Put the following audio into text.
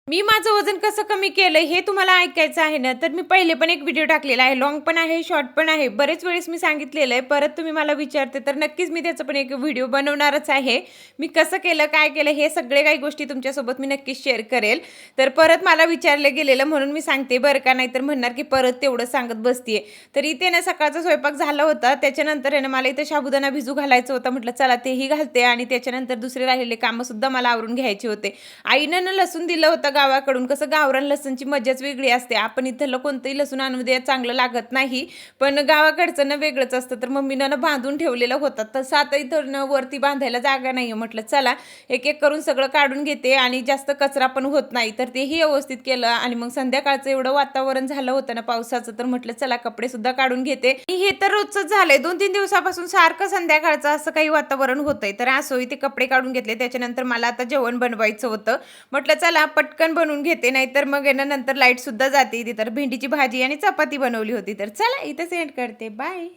मी माझं वजन कसं कमी केलं हे तुम्हाला ऐकायचं आहे ना, तर मी पहिले पण एक व्हिडिओ टाकलेला आहे. लाँग पण आहे, शॉर्ट पण आहे. बरेच वेळेस मी सांगितलेलं आहे. परत तुम्ही मला विचारते, तर नक्कीच मी त्याचं पण एक व्हिडिओ बनवणारच आहे. मी कसं केलं, काय केलं, हे सगळे काही गोष्टी तुमच्यासोबत मी नक्कीच शेअर करेल. तर परत मला विचारलं गेलेलं म्हणून मी सांगते बरं का, नाहीतर म्हणणार की परत तेवढं सांगत बसतीये. तर इथे ना सकाळचा स्वयंपाक झाला होता. त्याच्यानंतर आहे ना मला इथे साबुदाणा भिजू घालायचं होतं. म्हटलं चला तेही घालते आणि त्याच्यानंतर दुसरे राहिलेले कामंसुद्धा मला आवरून घ्यायचे होते. आईनं ना लसूण दिलं होतं गावाकडून. कसं गावरान लसूणची मजाच वेगळी असते. आपण इथलं कोणतंही लसूण आणू द्या चांगलं लागत नाही. पण गावाकडचं ना वेगळंच असतं. तर मम्मीनं ना बांधून ठेवलेलं होतं. तसं आता इथं ना वरती बांधायला जागा नाहीये. म्हटलं चला एक-एक करून सगळं काढून घेते आणि जास्त कचरा पण होत नाही. तर तेही व्यवस्थित केलं आणि मग संध्याकाळचं एवढं वातावरण झालं होतं ना पावसाचं, तर म्हटलं चला कपडेसुद्धा काढून घेते. आणि हे तर रोजचंच झालंय. 2-3 दिवसापासून सारखं संध्याकाळचं असं काही वातावरण होतंय. तर असो इथे कपडे काढून घेतले. त्याच्यानंतर मला आता जेवण बनवायचं होतं. म्हटलं चला पटकन बनवून घेते, नाहीतर मग आहे ना नंतर लाईट सुद्धा जाते. इथे तर भेंडीची भाजी आणि चपाती बनवली होती. तर चला इथेच एंड करते. बाय.